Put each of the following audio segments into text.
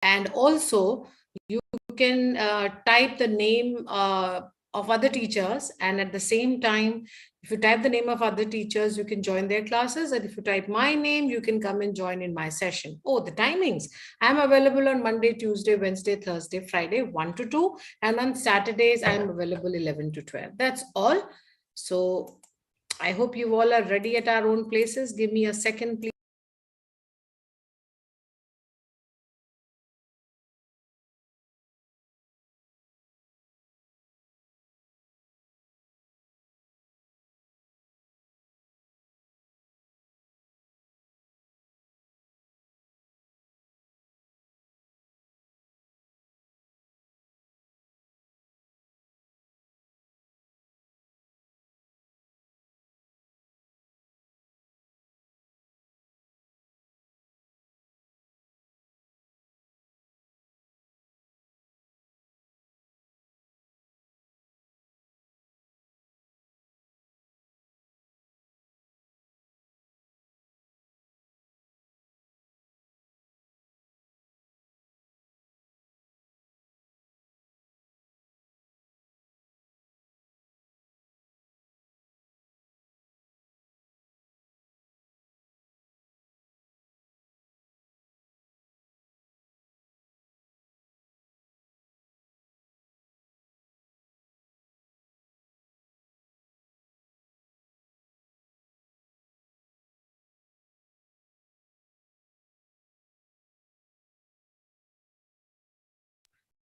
And also you can type the name of other teachers, and at the same time, if you type the name of other teachers, you can join their classes, and if you type my name, you can come and join in my session. Oh, the timings: I'm available on Monday, Tuesday, Wednesday, Thursday, Friday 1 to 2, and on Saturdays I'm available 11 to 12. That's all. So I hope you all are ready at our own places. Give me a second, please.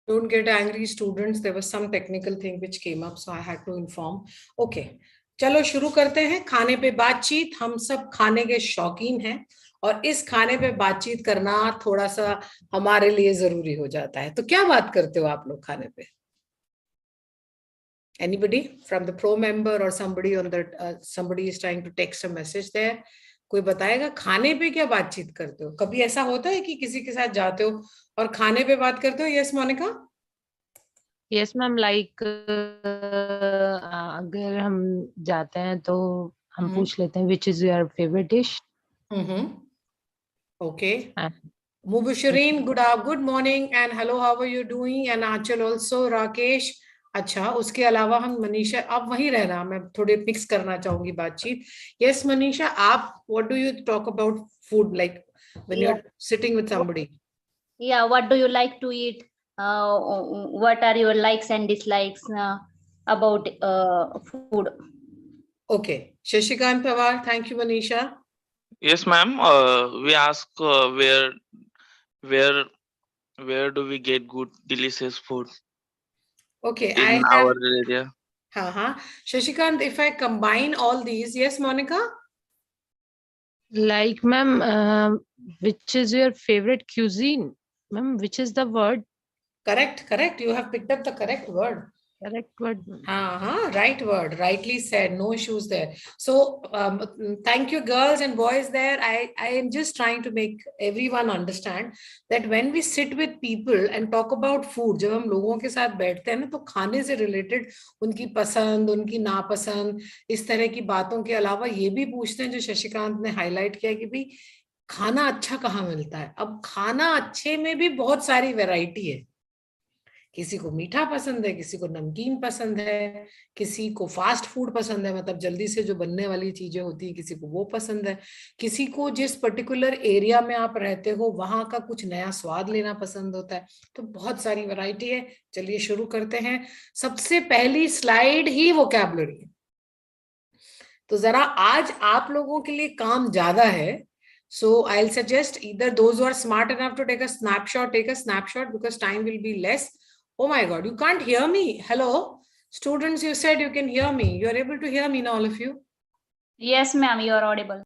Don't get angry, students. There was some technical thing which came up, so I had to inform. Okay, चलो शुरू करते हैं. खाने पे बातचीत. हम सब खाने के शौकीन हैं, और इस खाने पे बातचीत करना थोड़ा सा हमारे लिए जरूरी हो जाता है. तो क्या बात करते हो आप लोग खाने पे? Anybody from the pro member or somebody on the somebody is trying to text a message there? कोई बताएगा खाने पे क्या बातचीत करते हो? कभी ऐसा होता है कि किसी के साथ जाते हो और खाने पे बात करते हो? Yes Monica? Yes ma'am, like अगर हम जाते हैं तो हम पूछ लेते हैं which is your favourite dish. Okay. Mubashireen, good morning, and hello, how are you doing? And Achal also, Rakesh. अच्छा, उसके अलावा हम मनीषा, आप वहीं रहना, मैं थोड़े मिक्स करना चाहूंगी बातचीत. यस मनीषा, आप what do you talk about food, like when you're sitting with somebody? Yeah, what do you like to eat? What are your likes and dislikes about food? Okay, Shashikant Pawar, thank you Manisha. Yes ma'am, we ask where do we get good delicious food? Okay, in our area. Shashikant, if I combine all these, yes Monica? Like ma'am, which is your favorite cuisine? Ma'am, which is the word? Correct. You have picked up the correct word. Correct word. Right word, rightly said, no issues there. So thank you girls and boys there. I am just trying to make everyone understand that when we sit with people and talk about food, जब हम लोगों के साथ बैठते हैं ना, तो खाने से related उनकी पसंद, उनकी नापसंद, इस तरह की बातों के अलावा ये भी पूछते हैं, जो शशिकांत ने हाईलाइट किया कि भाई खाना अच्छा कहाँ मिलता है. अब खाना अच्छे में भी बहुत सारी वैरायटी है. किसी को मीठा पसंद है, किसी को नमकीन पसंद है, किसी को फास्ट फूड पसंद है, मतलब जल्दी से जो बनने वाली चीजें होती है, किसी को वो पसंद है, किसी को जिस पर्टिकुलर एरिया में आप रहते हो वहां का कुछ नया स्वाद लेना पसंद होता है. तो बहुत सारी वैरायटी है. चलिए शुरू करते हैं. सबसे पहली स्लाइड ही वोकैबुलरी है, तो जरा आज आप लोगों के लिए काम ज्यादा है. So I'll suggest either those who are smart enough to take a snapshot because time will be less. Oh my God, you can't hear me. Hello, students, you said you can hear me. You are able to hear me now, all of you? Yes, ma'am, you are audible.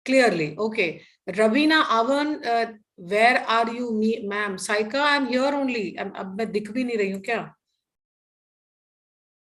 Clearly, okay. Ravina, Avan, where are you, ma'am? Saika, I'm here only. अब मैं दिख भी नहीं रही हूँ क्या?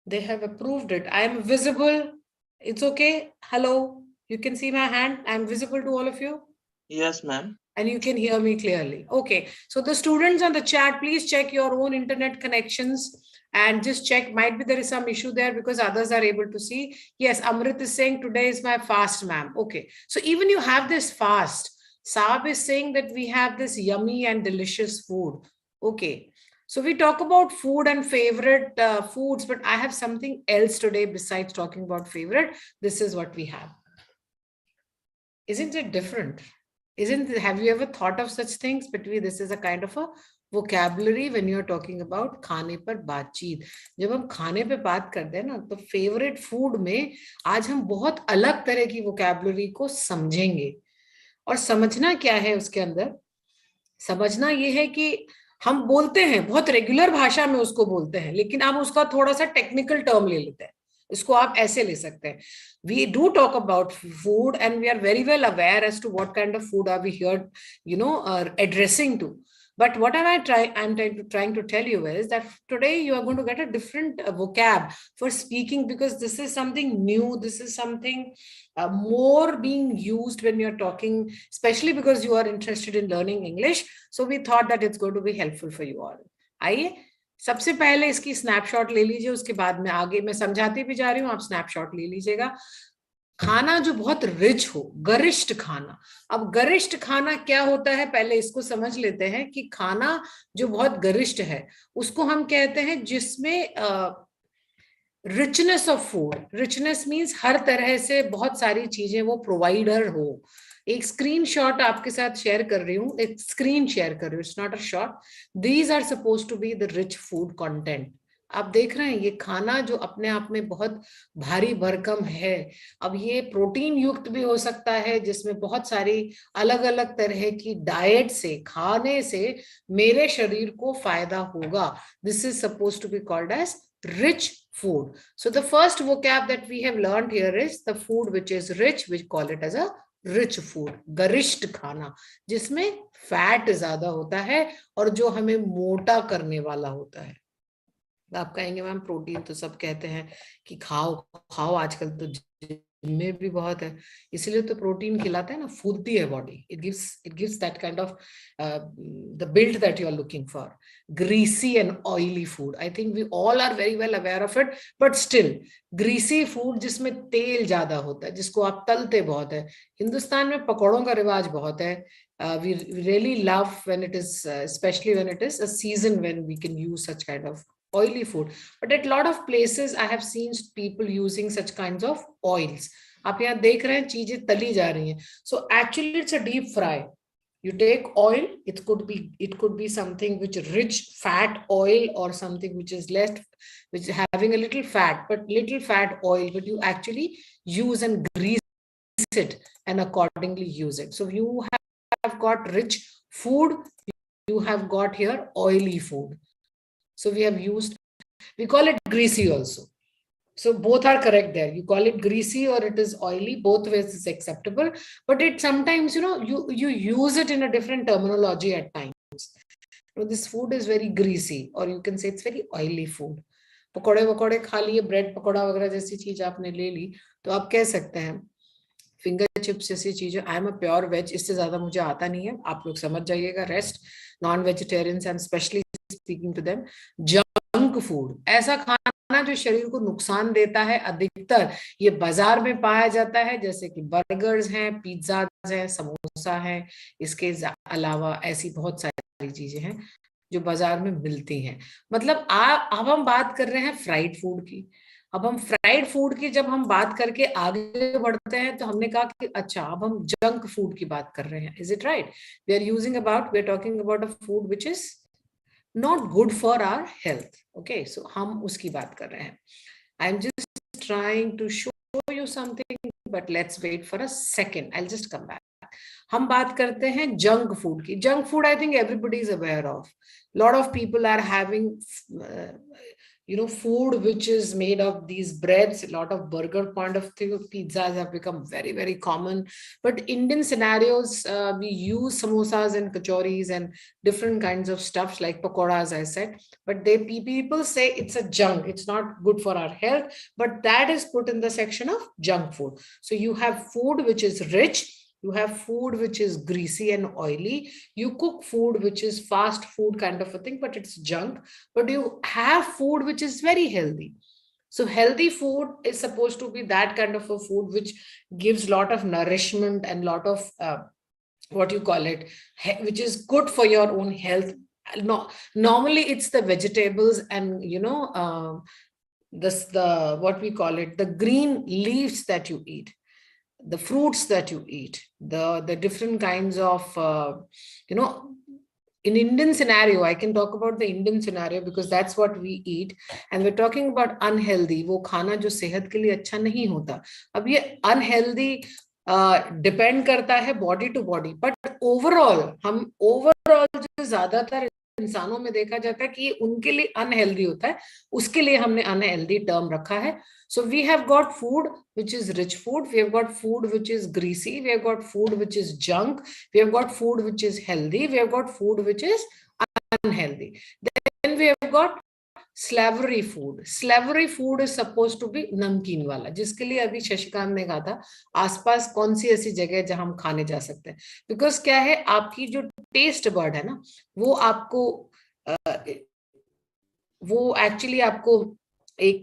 They have approved it. I am visible. It's okay. Hello, you can see my hand. I'm visible to all of you. Yes, ma'am. And you can hear me clearly. Okay. So the students on the chat, please check your own internet connections and just check. Might be there is some issue there because others are able to see. Yes, Amrit is saying today is my fast, ma'am. Okay. So even you have this fast. Saab is saying that we have this yummy and delicious food. Okay. So we talk about food and favorite foods, but I have something else today besides talking about favorite. This is what we have. Isn't it different? Have you ever thought of such things? Between this is a kind of a vocabulary when you're talking about खाने पर बातचीत. जब हम खाने पे बात करते हैं ना, तो फेवरेट फूड में आज हम बहुत अलग तरह की vocabulary को समझेंगे. और समझना क्या है उसके अंदर? समझना ये है कि हम बोलते हैं, बहुत रेगुलर भाषा में उसको बोलते हैं, लेकिन आप उसका थोड़ा सा टेक्निकल टर्म ले लेते हैं. इसको आप ऐसे ले सकते हैं. We do talk about food and we are very well aware as to what kind of food are we here, addressing to. But what I'm trying to tell you is that today you are going to get a different vocab for speaking, because this is something new. This is something more being used when you're talking, especially because you are interested in learning English. So we thought that it's going to be helpful for you all. आइए सबसे पहले इसकी snapshot ले लीजिए, उसके बाद में आगे मैं समझाती भी जा रही हूँ, आप स्नैपशॉट ले लीजिएगा. खाना जो बहुत रिच हो, गरिष्ठ खाना. अब गरिष्ठ खाना क्या होता है, पहले इसको समझ लेते हैं कि खाना जो बहुत गरिष्ठ है उसको हम कहते हैं जिसमें richness of food. Richness means हर तरह से बहुत सारी चीजें वो प्रोवाइडर हो. एक स्क्रीनशॉट आपके साथ शेयर कर रही हूँ, एक स्क्रीन शेयर कर रही हूँ. It's not a shot. These are suppose to be the rich food content. आप देख रहे हैं ये खाना जो अपने आप में बहुत भारी भरकम है. अब ये प्रोटीन युक्त भी हो सकता है, जिसमें बहुत सारी अलग अलग तरह की डाइट से, खाने से मेरे शरीर को फायदा होगा. This is suppose to be called as rich food. So the first vocab that we have learned here is the food which is rich, we call it as a rich food. गरिष्ठ खाना जिसमें fat ज्यादा होता है और जो हमें मोटा करने वाला होता है. आप कहेंगे मैम प्रोटीन तो सब कहते हैं कि खाओ खाओ, आजकल तो में भी बहुत है, इसलिए तो प्रोटीन खिलाते हैं ना, फूलती है body. It gives that kind of the build that you are looking for. Greasy and oily food, I think we all are very well aware of it, but still greasy food जिसमें तेल ज्यादा होता है, जिसको आप तलते बहुत है. हिंदुस्तान में पकौड़ों का रिवाज बहुत है. We really love when it is, especially when it is a season when we can use such kind of oily food. But at a lot of places I have seen people using such kinds of oils. आप यहाँ देख रहे हैं चीजें तली जा रही हैं. So actually it's a deep fry. You take oil, it could be something which rich fat oil or something which is less, which is having a little fat, but little fat oil, but you actually use and grease it and accordingly use it. So you have got rich food, you have got here oily food. So we call it greasy also. So both are correct there. You call it greasy or it is oily, both ways is acceptable. But it sometimes, you use it in a different terminology at times. This food is very greasy, or you can say it's very oily food. पकौड़े वकौड़े खा लिए, bread pakora वगैरह जैसी चीज आपने ले ली, तो आप कह सकते हैं फिंगर चिप्स जैसी चीजें. I am a pure veg, इससे ज्यादा मुझे आता नहीं है, आप लोग समझ जाइएगा. Rest non vegetarians and specially speaking to them. Junk food, ऐसा खाना जो शरीर को नुकसान देता है, अधिकतर ये बाजार में पाया जाता है, जैसे कि बर्गर्स हैं, पिज्जाज हैं, समोसा है. इसके अलावा ऐसी बहुत सारी चीजें हैं जो बाजार में मिलती हैं. मतलब अब हम बात कर रहे हैं फ्राइड फूड की. अब हम फ्राइड फूड की जब हम बात करके आगे बढ़ते हैं, तो हमने कहा कि अच्छा अब हम जंक फूड की बात कर रहे हैं. Is it right? We are talking about a food which is not good for our health. Okay, so हम उसकी बात कर रहे हैं. I'm just trying to show you something, but let's wait for a second. I'll just come back. हम बात करते हैं जंक फूड की. Junk food I think everybody is aware of. Lot of people are having food which is made of these breads. A lot of burger point of view, pizzas have become very, very common. But Indian scenarios, we use samosas and kachoris and different kinds of stuffs like pakoras, I said. But people say it's a junk. It's not good for our health. But that is put in the section of junk food. So you have food which is rich. You have food which is greasy and oily. You cook food which is fast food kind of a thing, but it's junk. But you have food which is very healthy. So healthy food is supposed to be that kind of a food which gives lot of nourishment and lot of what you call it, which is good for your own health. No, normally it's the vegetables and the what we call it, the green leaves that you eat, the fruits that you eat, the different kinds of in Indian scenario, I can talk about the Indian scenario because that's what we eat, and we're talking about unhealthy, वो खाना जो सेहत के लिए अच्छा नहीं होता. अब ये unhealthy डिपेंड करता है body to body, but overall जो ज्यादातर इंसानों में देखा जाता है कि उनके लिए अनहेल्दी होता है, उसके लिए हमने अनहेल्दी टर्म रखा है. So we have got food which is rich food, we have got food which is greasy, we have got food which is junk, we have got food which is healthy, we have got food which is unhealthy. Then we have got savoury food. Savoury food is suppose to be नमकीन वाला, जिसके लिए अभी शशिकांत ने कहा था आसपास कौन सी ऐसी जगह है जहां हम खाने जा सकते हैं. बिकॉज क्या है, आपकी जो टेस्ट बर्ड है ना, वो आपको वो एक्चुअली आपको एक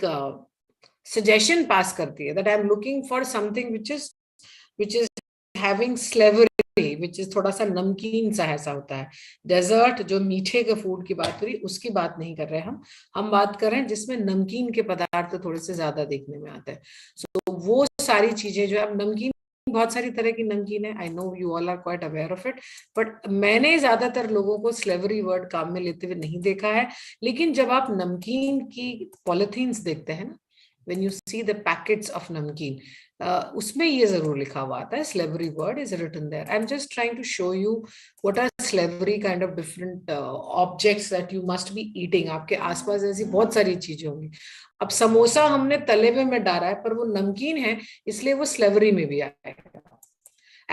सजेशन पास करती है that I am looking for something which is having slavery, which is थोड़ा सा नमकीन सा ऐसा होता है. डेजर्ट जो मीठे के फूड की बात करी, उसकी बात नहीं कर रहे हम बात कर रहे हैं जिसमें नमकीन के पदार्थ थोड़े से ज्यादा देखने में आते हैं. सो वो सारी चीजें जो है, अब नमकीन बहुत सारी तरह की नमकीन है, I know you all are quite aware of it, but मैंने ज्यादातर लोगों को स्लेवरी वर्ड काम में लेते हुए नहीं देखा है. लेकिन जब आप नमकीन की पॉलिथीन्स देखते हैं ना, when you see the packets of namkeen, उसमें ये जरूर लिखा हुआ आता है, slavery word is written there. I'm just trying to show you what are slavery kind of different objects that you must be eating. आपके आसपास ऐसी बहुत सारी चीजें होंगी. अब समोसा हमने तले में डाला है, पर वो नमकीन है, इसलिए वो slavery में भी आएगा.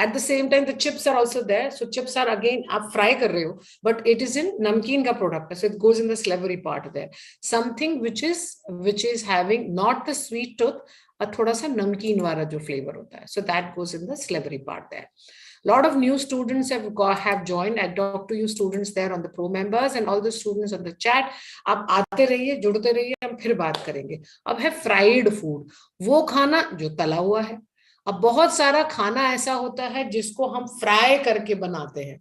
At the same time, the chips are also there. So chips are again, आप fry कर रहे हो, but it is in namkeen का product. So it goes in the slavery part there. Something which is having not the sweet tooth, a थोड़ा सा नमकीन वाला जो flavor होता है. So that goes in the slavery part there. Lot of new students have joined. I talk to you students there on the pro members and all the students on the chat. आप आते रहिए, जुड़ते रहिए, हम फिर बात करेंगे. अब है fried food, वो खाना जो तला हुआ है. अब बहुत सारा खाना ऐसा होता है जिसको हम फ्राई करके बनाते हैं.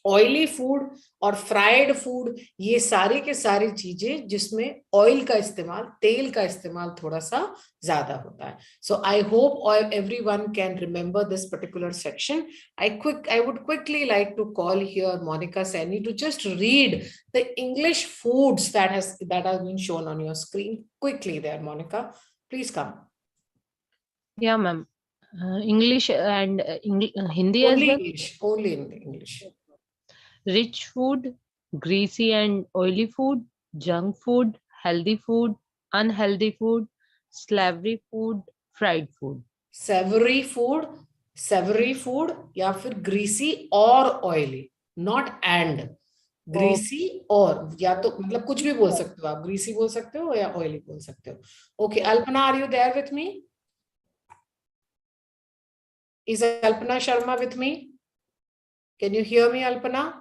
ऑयली फूड और फ्राइड फूड, ये सारी के सारी चीजें जिसमें ऑयल का इस्तेमाल, तेल का इस्तेमाल थोड़ा सा ज्यादा होता है. So I hope everyone can remember this particular section. I would quickly like to call here Monica Saini to just read the English foods that have been shown on your screen quickly there. Monica, please come. Yeah, ma'am. English and Hindi as Only well. English, only in English. Rich food, greasy and oily food, junk food, healthy food, unhealthy food, slavery food, fried food. Savory food या फिर greasy और oily, not and. greasy और, या तो मतलब कुछ भी बोल सकते हो आप, greasy बोल सकते हो या oily बोल सकते हो. Okay, Alpana, are you there with me? Is Alpana Sharma with me? Can you hear me, Alpana?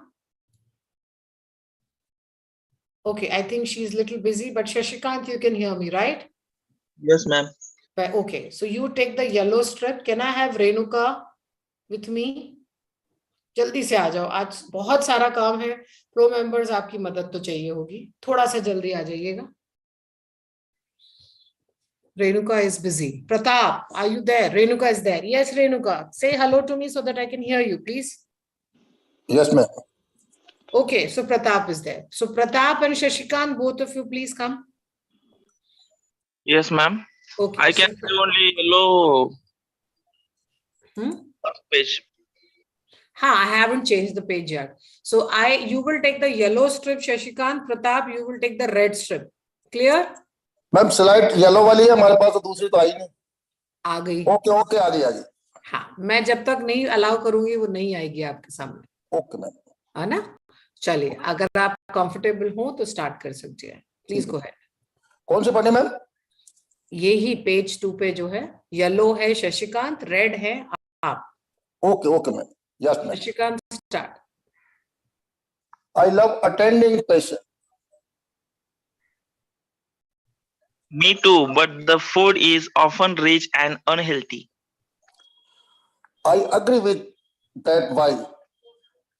Okay, I think she's a little busy, but Shashikant, you can hear me, right? Yes, ma'am. Okay, so you take the yellow strip. Can I have Renuka with me? जल्दी से आ जाओ, आज बहुत सारा काम है. Pro members आपकी मदद तो चाहिए होगी, थोड़ा सा जल्दी आ जाइएगा. Renuka is busy. Pratap, are you there? Renuka is there. Yes, Renuka. Say hello to me so that I can hear you, please. Yes, ma'am. Okay, so Pratap is there. So Pratap and Shashikant, both of you, please come. Yes, ma'am. Okay. I can see only yellow page. I haven't changed the page yet. So you will take the yellow strip, Shashikant. Pratap, you will take the red strip. Clear? Ma'am slide yellow वाली है हमारे पास, तो दूसरी तो आई नहीं. आ गई. Okay आ गई. हाँ, मैं जब तक नहीं अलाउ करूंगी वो नहीं आएगी आपके सामने. Okay ma'am. है ना? चलिए, अगर आप कंफर्टेबल हो तो स्टार्ट कर सकते हैं. Please go ahead. कौन से पढ़ने मैम? ये ही पेज 2 पे जो है, येलो है शशिकांत, रेड है आप. Okay ma'am. Yes ma'am. Shashikant, start. I love attending patient. Me too, but the food is often rich and unhealthy. I agree with that why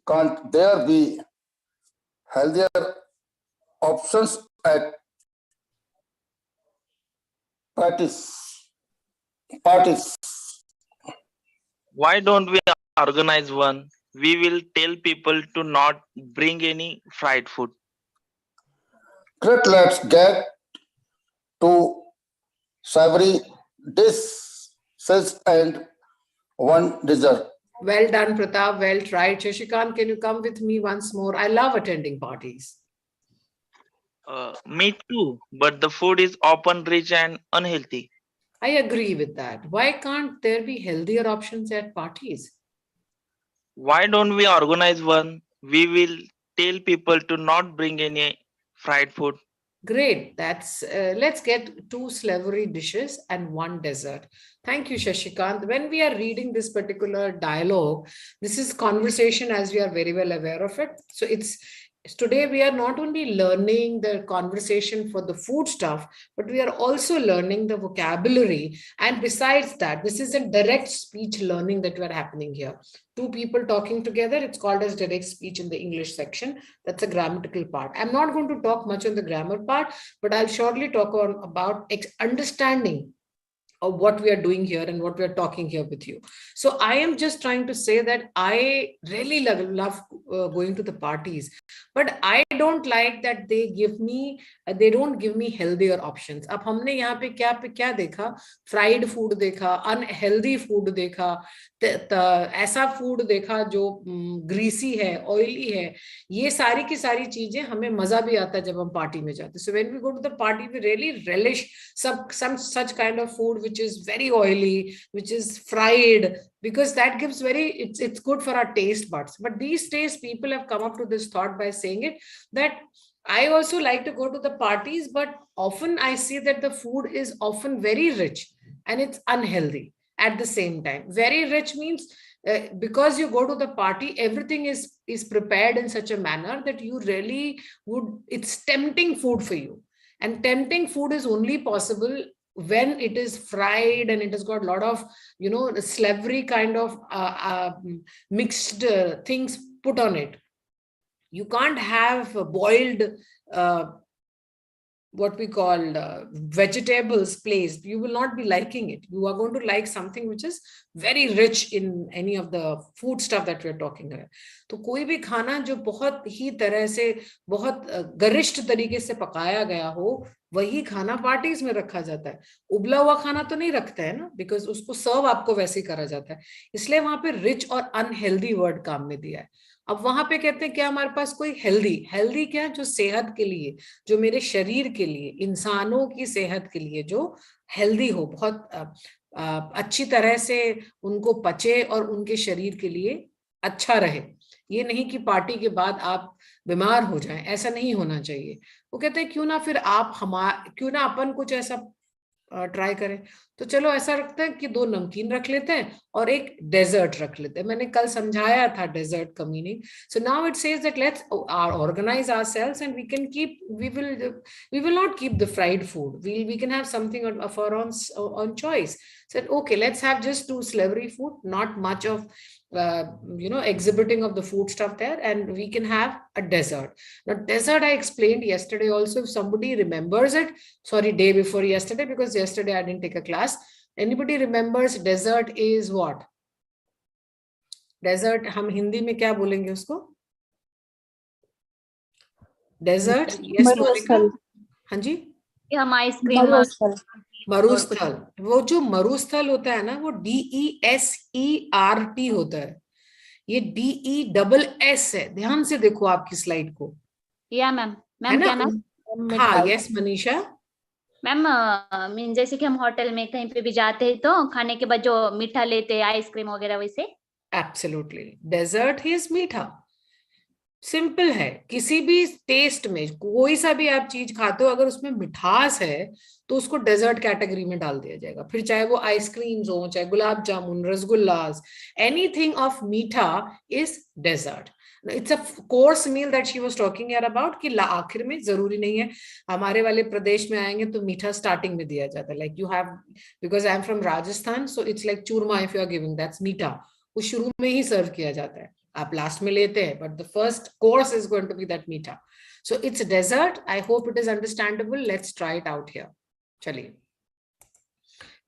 can't there be healthier options at parties? Parties. Why don't we organize one? We will tell people to not bring any fried food. Great, let's get to savory dishes and one dessert. Well done, Pratap. Well tried. Shashikant, can you come with me once more? I love attending parties. Me too, but the food is often rich and unhealthy. I agree with that. Why can't there be healthier options at parties? Why don't we organize one? We will tell people to not bring any fried food. Great. Let's get 2 savory dishes and 1 dessert. Thank you, Shashikant. When we are reading this particular dialogue, this is conversation as we are very well aware of it. So today we are not only learning the conversation for the food stuff, but we are also learning the vocabulary. And besides that, this is a direct speech learning that were happening here. 2 people talking together, it's called as direct speech in the English section. That's a grammatical part. I'm not going to talk much on the grammar part, but I'll shortly talk about understanding of what we are doing here and what we are talking here with you. So I am just trying to say that I really love going to the parties, but I don't like that they don't give me healthier options. अब हमने यहाँ पे क्या देखा? Fried food देखा, unhealthy food देखा, ऐसा food देखा जो greasy है, oily है. ये सारी की सारी चीजें हमें मजा भी आता है जब हम पार्टी में जाते हैं. So when we go to the party, we really relish some such kind of food which is very oily, which is fried, because that gives it's good for our taste buds. But these days people have come up to this thought by saying it, that I also like to go to the parties, but often I see that the food is often very rich and it's unhealthy at the same time. Very rich means because you go to the party, everything is prepared in such a manner that you really it's tempting food for you. And tempting food is only possible when it is fried and it has got a lot of, slavery kind of mixed things put on it. You can't have boiled, what we call vegetables placed. You will not be liking it. You are going to like something which is very rich in any of the food stuff that we are talking about. तो कोई भी खाना जो बहुत ही तरह से बहुत गरिष्ठ तरीके से पकाया गया हो, वही खाना पार्टीज में रखा जाता है. उबला हुआ खाना तो नहीं रखता है ना, बिकॉज उसको सर्व आपको वैसे ही करा जाता है. इसलिए वहां पे रिच और अनहेल्दी वर्ड काम में दिया है. अब वहां पे कहते हैं क्या हमारे पास कोई हेल्दी क्या, जो सेहत के लिए, जो मेरे शरीर के लिए, इंसानों की सेहत के लिए जो हेल्दी हो, बहुत अच्छी तरह से उनको पचे और उनके शरीर के लिए अच्छा रहे. ये नहीं कि पार्टी के बाद आप बीमार हो जाएं, ऐसा नहीं होना चाहिए. वो कहते हैं क्यों ना अपन कुछ ऐसा ट्राई करें. तो चलो ऐसा रखते हैं कि 2 नमकीन रख लेते हैं और एक डेजर्ट रख लेते हैं. मैंने कल समझाया था डेजर्ट का meaning. So now it says that let's organize ourselves and we will not keep the fried food. We can have something of our own choice. Said okay, let's have just 2 savory food, not much of exhibiting of the food stuff there, and we can have a dessert. Now dessert I explained yesterday also, if somebody remembers it, sorry, day before yesterday, because yesterday I didn't take a class. Anybody remembers dessert is what? Dessert हम हिंदी में क्या बोलेंगे उसको? Dessert, yes Monika? हाँ जी, हम ice cream, मरुस्थल. वो जो मरुस्थल होता है ना, वो DESERT होता है. ये DESS है. ध्यान से देखो आपकी स्लाइड को. या मैम क्या नाम? हाँ, यस मनीषा. मैम मीन जैसे कि हम होटल में कहीं पे भी जाते हैं तो खाने के बाद जो मीठा लेते हैं, आइसक्रीम वगैरह, वैसे. एब्सोल्युटली, डेजर्ट इज मीठा. सिंपल है. किसी भी टेस्ट में कोई सा भी आप चीज खाते हो, अगर उसमें मिठास है तो उसको डेजर्ट कैटेगरी में डाल दिया जाएगा. फिर चाहे वो आइसक्रीम्स हो, चाहे gulab jamun, rasgullas, anything of meetha is dessert. It's a course meal that she was talking here about, कि आखिर में जरूरी नहीं है. हमारे वाले प्रदेश में आएंगे तो मीठा स्टार्टिंग में दिया जाता है. Like you have, because I am from Rajasthan, so it's like churma if you are giving, that's meetha. वो शुरू में ही सर्व किया जाता है, आप लास्ट में लेते हैं, but the first course is going to be that मीठा. So it's dessert. I hope it is understandable. Let's try it out here. चलिए,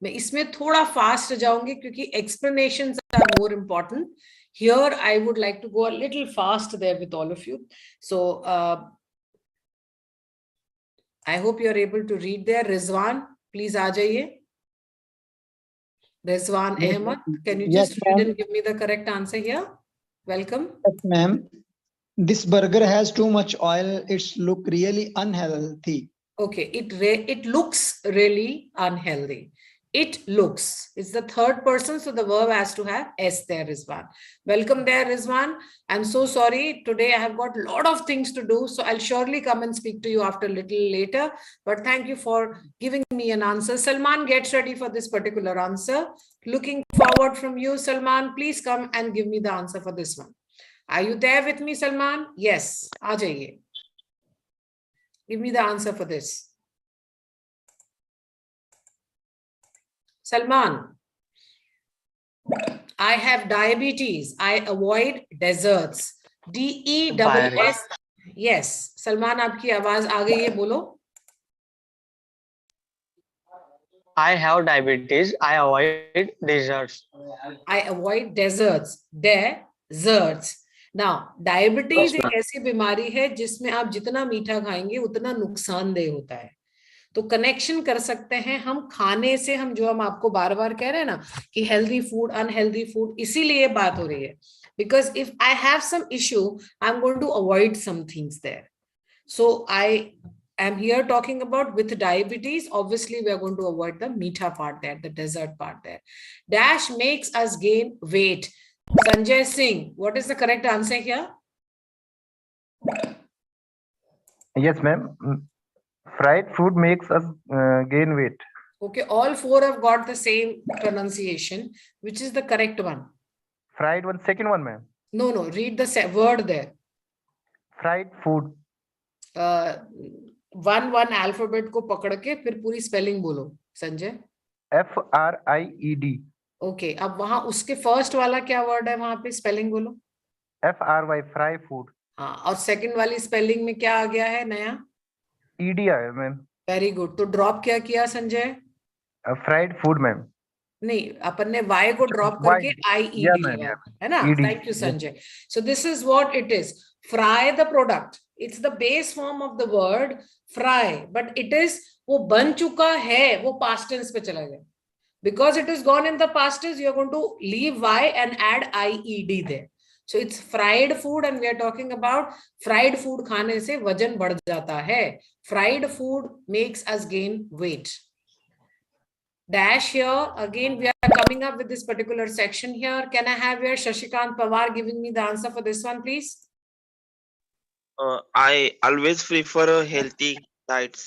मैं इसमें थोड़ा फास्ट जाऊंगी क्योंकि explanations are more important. Here I would like to go a little fast there with all of you. So I hope you are able to read there. Rizwan, please aa jaiye. Rizwan Ahmed, can you Yes, just read ma'am. and give me the correct answer here? Welcome. Yes, ma'am. This burger has too much oil. It's look really unhealthy. Okay, it looks really unhealthy. It looks. It's the third person, so the verb has to have S there, Rizwan. Welcome there, Rizwan. I'm so sorry. Today I have got a lot of things to do, so I'll surely come and speak to you after a little later. But thank you for giving me an answer. Salman gets ready for this particular answer. Looking forward from you, Salman. Please come and give me the answer for this one. Are you there with me, Salman? Yes. Aa jaiye. Give me the answer for this. Salman, I have diabetes. I avoid desserts. DESS. Yes. Salman, आपकी आवाज आ गई है, बोलो. I have diabetes. I avoid desserts. I avoid desserts. Desserts. Now, diabetes एक ऐसी बीमारी है जिसमें आप जितना मीठा खाएंगे उतना नुकसानदेह होता है. तो कनेक्शन कर सकते हैं हम खाने से, हम जो हम आपको बार बार कह रहे हैं ना कि हेल्दी फूड अनहेल्दी फूड, इसीलिए बात हो रही है. Because if I have some issue I am going to avoid some things there. So I am here talking about with diabetes. Obviously we are going to avoid the meetha part there, the dessert part there. Dash makes us gain weight. Sanjay Singh, what is the correct answer here? Yes, ma'am. Fried food makes us gain weight. Okay, all four have got the same pronunciation. Which is the correct one? Fried one, second one, ma'am. No, read the word there. Fried food. one alphabet को पकड़ के फिर पूरी spelling बोलो Sanjay. FRIED. Okay, अब वहां उसके first वाला क्या वर्ड है, वहां पे स्पेलिंग बोलो. FRY, fry food. हाँ, और सेकंड वाली स्पेलिंग में क्या आ गया है नया? ED आया मैम. Very good. तो ड्रॉप क्या किया संजय? Fried food ma'am. नहीं, अपन ने Y को ड्रॉप करके IED लिया है ना. Thank you Sanjay. So this is what it is. Fry the product. It's the base form of the word fry, but it is वो बन चुका है, वो past tense पे चला गया. Because it is gone in the past tense, you are going to leave Y and add IED there. So it's fried food, and we are talking about fried food खाने से वजन बढ़ जाता है. Fried food makes us gain weight. Dash here again. We are coming up with this particular section here. Can I have your Shashikant Pawar giving me the answer for this one, please? I always prefer a healthy diets.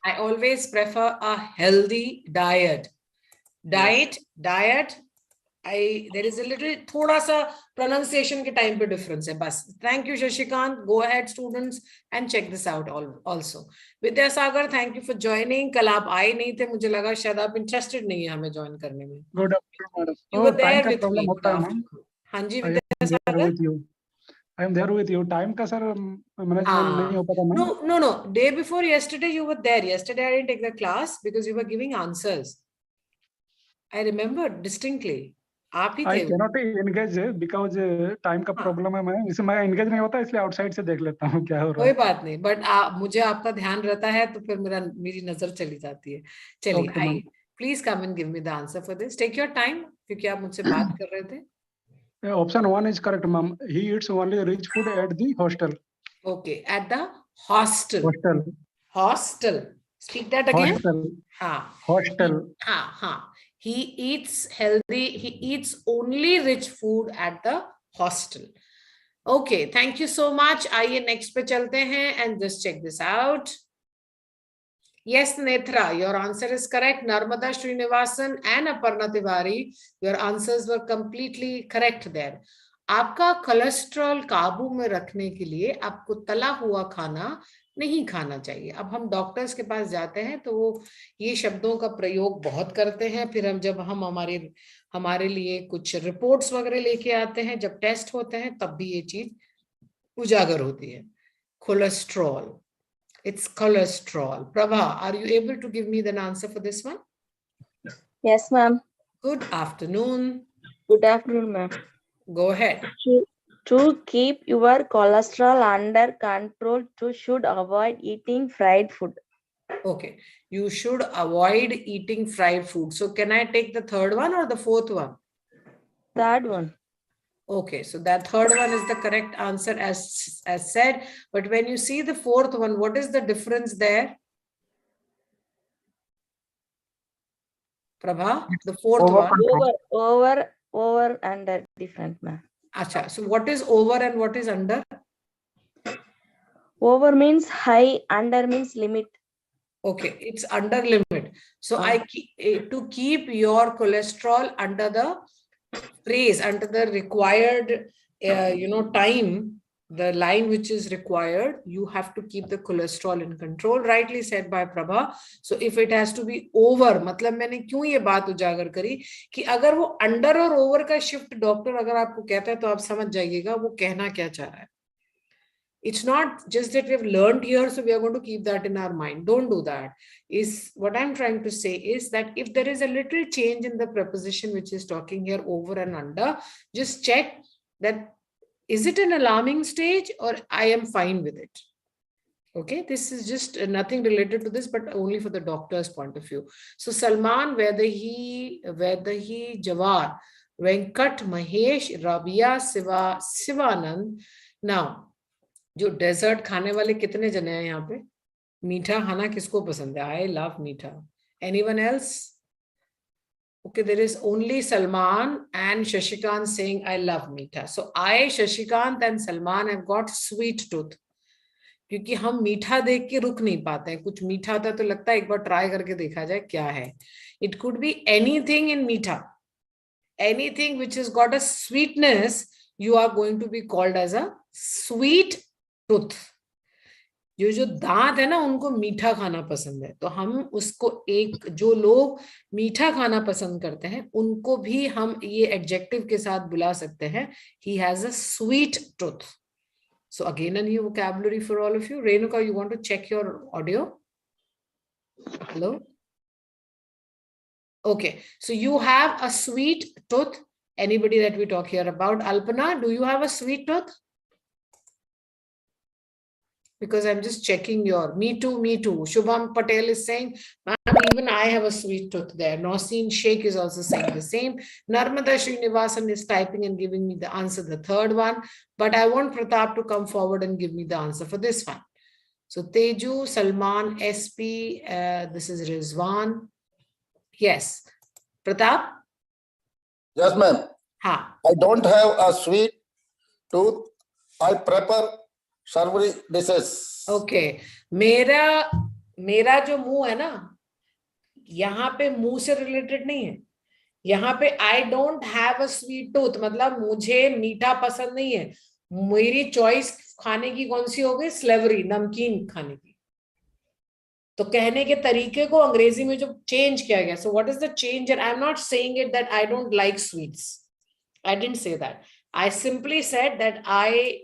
I always prefer a healthy diet. Diet. There is a little थोड़ा सा pronunciation के time पे difference है बस. Thank you Shashikant. Go ahead students and check this out also. Vidyasagar, thank you for joining. कल आप आए नहीं थे, मुझे लगा शायद आप interested नहीं है हमें join करने में. Good afternoon, madam. You were there with me. हाँ जी Vidyasagar. I am there with you. Time का sir management नहीं हो पाता ना. No. Day before yesterday you were there. Yesterday I didn't take the class because you were giving answers. I remember distinctly. आप ही थे. I cannot engage because time का problem है. मैं इसमें मैं engage नहीं होता, इसलिए outside से देख लेता हूँ क्या हो रहा है. कोई बात नहीं, but मुझे आपका ध्यान रहता है तो फिर मेरी नजर चली जाती है. चलिए आइए. Please come and give me the answer for this. Take your time क्योंकि आप मुझसे बात कर रहे थे. Option 1 is correct, ma'am. He eats only rich food at the hostel. Okay, at the hostel. Hostel. Speak that again. Hostel. Hostel. He eats healthy. He eats only rich food at the hostel. Okay, thank you so much. आइए next पे चलते हैं and just check this out. Yes, Netra, your answer is correct. Narmada Srinivasan and Aparna Tiwari, your answers were completely correct there. आपका cholesterol काबू में रखने के लिए आपको तला हुआ खाना नहीं खाना चाहिए। अब हम डॉक्टर्स के पास जाते हैं तो वो ये शब्दों का प्रयोग बहुत करते हैं, फिर जब हम हमारे लिए कुछ रिपोर्ट्स वगैरह लेके आते हैं, जब टेस्ट होते हैं, तब भी ये चीज उजागर होती है। Cholesterol, it's cholesterol. Prabha, are you able to give me the answer for this one? Yes, ma'am. Good afternoon. Good afternoon, ma'am. Go ahead. To keep your cholesterol under control, you should avoid eating fried food. Okay, you should avoid eating fried food. So can I take the third one or the fourth one? Third one. Okay, so that third one is the correct answer as said. But when you see the fourth one, what is the difference there? Prabha, the fourth one. Over, under, different, ma'am. Acha, so what is over and what is under? Over means high, under means limit. Okay, it's under limit. So to keep your cholesterol under the phrase, under the required time, the line which is required, you have to keep the cholesterol in control. Rightly said by Prabha. So if it has to be over, मतलब मैंने क्यों ये बात उजागर करी कि अगर वो अंडर और ओवर का शिफ्ट डॉक्टर अगर आपको कहता है तो आप समझ जाइएगा वो कहना क्या चाह रहा है. It's not just that we have learned here, so we are going to keep that in our mind. Don't do that. Is what I'm trying to say is that if there is a little change in the preposition which is talking here over and under, just check that is it an alarming stage or I am fine with it. Okay, this is just nothing related to this, but only for the doctor's point of view. So Salman, whether he Jawar, Venkat, Mahesh, Rabia, Sivanand. Now, जो desert खाने वाले कितने जने हैं यहाँ पे? मीठा खाना किसको पसंद है? I love मीठा. Anyone else? Okay, there is only Salman and Shashikant saying I love मीठा. So I, Shashikant and Salman have got sweet tooth. क्योंकि हम मीठा देख के रुक नहीं पाते हैं. कुछ मीठा होता है तो लगता है एक बार ट्राई करके देखा जाए क्या है. It could be anything in मीठा. Anything which has got a sweetness, you are going to be called as a sweet tooth. जो दांत है ना उनको मीठा खाना पसंद है, तो हम उसको जो लोग मीठा खाना पसंद करते हैं उनको भी हम ये एडजेक्टिव के साथ बुला सकते हैं. He has a sweet tooth. So again a new vocabulary for all of you. Renuka, you want to check your audio? Hello? Okay, so you have a sweet tooth. Anybody that we talk here about? Alpana, do you have a sweet tooth? Because I'm just checking your, me too. Shubham Patel is saying, ma'am, even I have a sweet tooth there. Nausin Sheikh is also saying the same. Narmada Srinivasan is typing and giving me the answer, the third one. But I want Pratap to come forward and give me the answer for this one. So Teju, Salman, SP, this is Rizwan. Yes. Pratap? Yes, ma'am. I don't have a sweet tooth. I prefer savory dishes. Okay. मेरा जो मुंह है ना, यहाँ पे मुंह से related नहीं है. यहाँ पे I don't have a sweet tooth मतलब मुझे मीठा पसंद नहीं है. मेरी चॉइस खाने की कौन सी हो गई? स्लेवरी, नमकीन खाने की. तो कहने के तरीके को अंग्रेजी में जो चेंज किया गया. So what is the change? And I'm not saying it that I don't like sweets. I didn't say that. I simply said that I